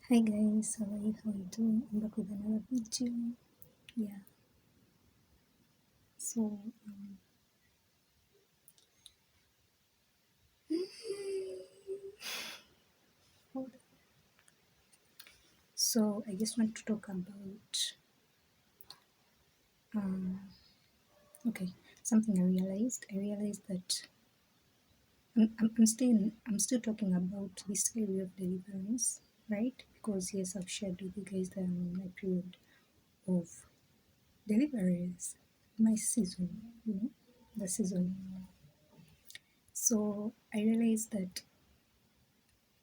Hi guys, how are you doing? I'm back with another video. Yeah, so um, hold on. So I just want to talk about um okay, something I realized. I realized that I'm still talking about this area of deliverance, right? Because yes, I've shared with you guys that I'm in my period of deliverance, my season, the season. So I realized that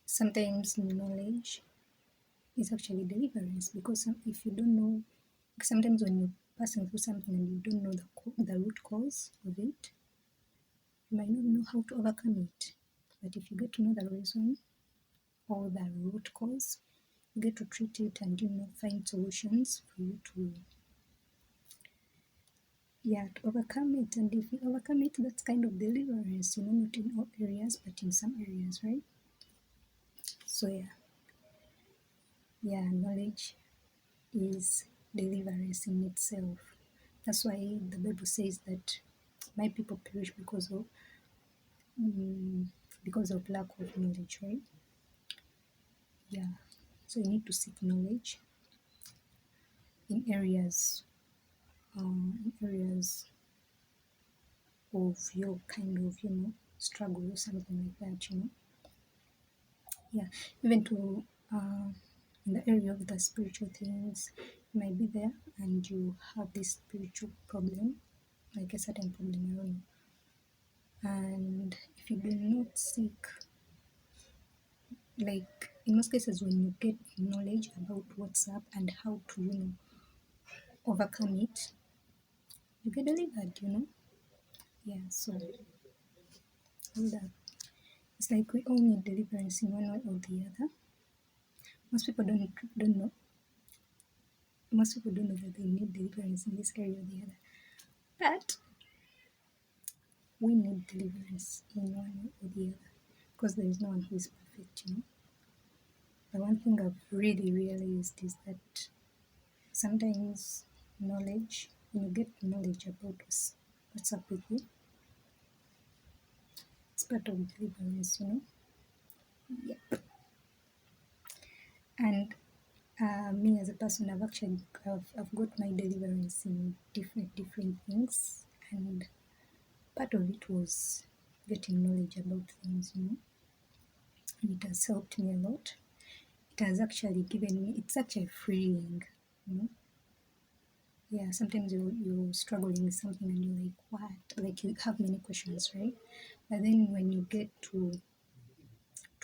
sometimes knowledge is actually deliverance because if you don't know, sometimes when you're passing through something and you don't know the root cause of it, you might not know how to overcome it. But if you get to know the reason or the root cause, you get to treat it and find solutions for you to to overcome it. And if you overcome it, that's kind of deliverance, not in all areas but in some areas, right? So knowledge is deliverance in itself. That's why the Bible says that my people perish mm, because of lack of knowledge, right? Yeah. So you need to seek knowledge in areas of your kind of struggle or something like that. Yeah. Even to in the area of the spiritual things, you might be there and you have this spiritual problem, like a certain problem, I don't know. And if you do not seek, like in most cases, when you get knowledge about what's up and how to, overcome it, you get delivered. Yeah, so all that. It's like we all need deliverance in one way or the other. Most people don't know. Most people don't know that they need deliverance in this area or the other. But we need deliverance in one way or the other because there is no one who is perfect. The one thing I've really realized is that sometimes knowledge, when you get knowledge about what's up with you, it's part of deliverance. Yeah. And me as a person, I've got my deliverance in different things, and part of it was getting knowledge about things, and it has helped me a lot. It has actually given me. It's actually freeing, you know. Yeah, sometimes you're struggling with something and you're like, what? Like you have many questions, right? But then when you get to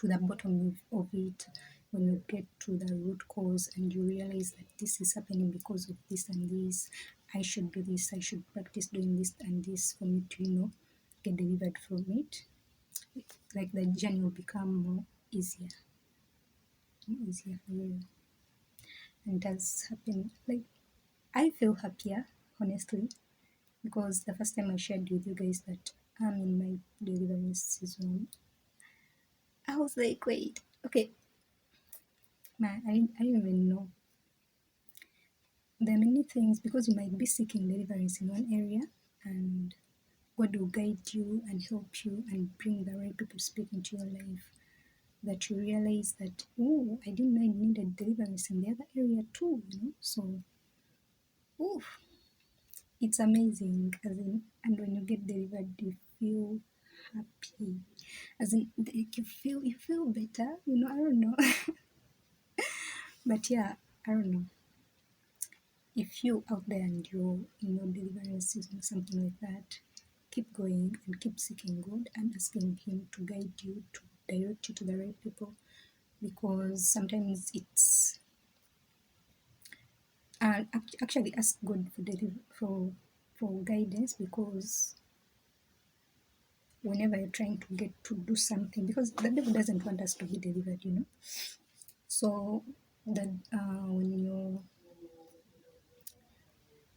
the bottom of it, when you get to the root cause and you realize that this is happening because of this and this, I should do this, I should practice doing this and this for me to, get delivered from it. Like the journey will become more easier for you. And it has happened. Like I feel happier, honestly, because the first time I shared with you guys that I'm in my deliverance season, I was like, wait, okay, man, I didn't even know. There are many things because you might be seeking deliverance in one area and God will guide you and help you and bring the right people to speak into your life that you realize that, oh, I didn't know I needed deliverance in the other area too. So, oh, it's amazing. As in, and when you get delivered, you feel happy. As in, like you feel better. I don't know, but yeah, I don't know. If you out there and you're in your deliverance season, something like that, keep going and keep seeking God and asking Him to guide you, to direct you to the right people, because sometimes it's and actually ask God for guidance, because whenever you're trying to get to do something, because the devil doesn't want us to be delivered. So that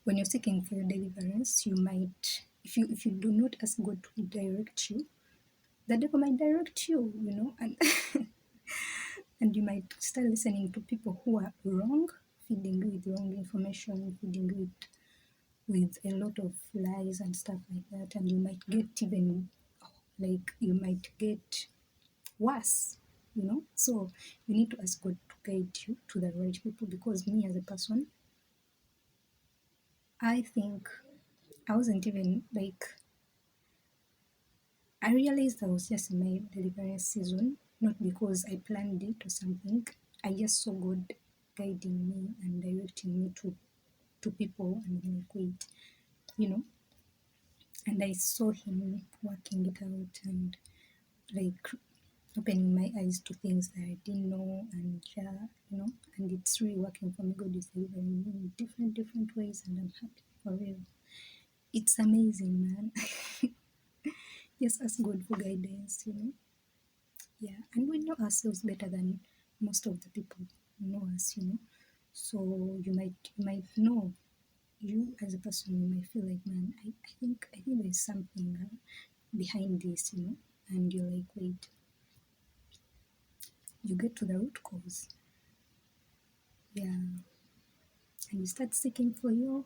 when you're seeking for your deliverance, you might, if you do not ask God to direct you, the devil might direct you, and And you might start listening to people who are wrong, feeding you with wrong information, feeding you with a lot of lies and stuff like that. And you might get even, like, you might get worse, you know. So you need to ask God to guide you to the right people, because me as a person, I think I wasn't even like, I realized I was just in my deliverance season, not because I planned it or something. I just saw God guiding me and directing me to people, and I'm like, wait, you know, and I saw Him working it out, and like opening my eyes to things that I didn't know, and yeah, you know, and it's really working for me. God is delivering me in different ways, and I'm happy for real. It's amazing, man. Just ask God for guidance, you know. Yeah, and we know ourselves better than most of the people know us, you know. So you might know, you as a person, you might feel like, man, I think there's something behind this, you know. And you're like, wait, you get to the root cause. Yeah, and you start seeking for your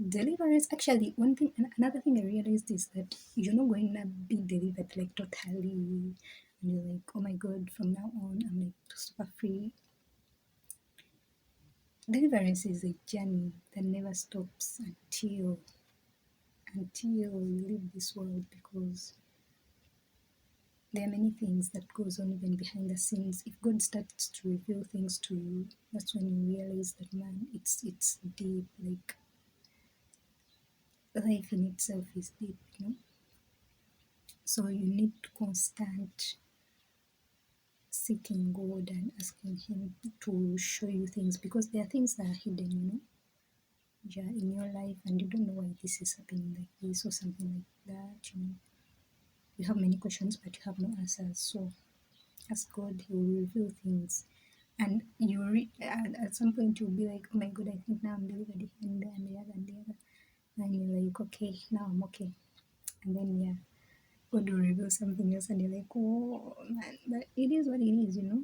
deliverance. Actually, one thing, another thing I realized is that you're not going to be delivered like totally, and you're like, oh my God, from now on I'm like super free. Deliverance is a journey that never stops until you leave this world, because there are many things that goes on even behind the scenes. If God starts to reveal things to you, that's when you realize that, man, it's deep. Like, life in itself is deep, you know. So you need constant seeking God and asking Him to show you things, because there are things that are hidden, you know, yeah, in your life, and you don't know why this is happening like this or something like that, you know. You have many questions, but you have no answers. So ask God; He will reveal things, and at some point you'll be like, "Oh my God, I think now I'm delivered here and there and the other and the other," and you're like, "Okay, now I'm okay," and then yeah, God will reveal something else, and you're like, "Oh man," but it is what it is, you know.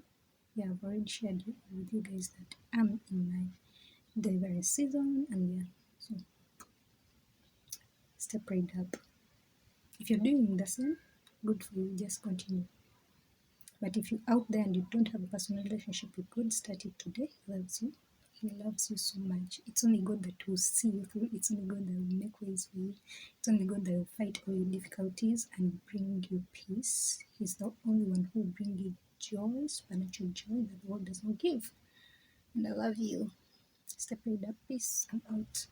Yeah, I've already shared with you guys that I'm in my delivery season, and yeah, so step right up. If you're doing the same, good for you, just continue. But if you're out there and you don't have a personal relationship with God, start it today. He loves you. He loves you so much. It's only God that will see you through. It's only God that will make ways for you. It's only God that will fight all your difficulties and bring you peace. He's the only one who will bring you joy, supernatural joy that the world does not give. And I love you. Step right up. Peace. I'm out.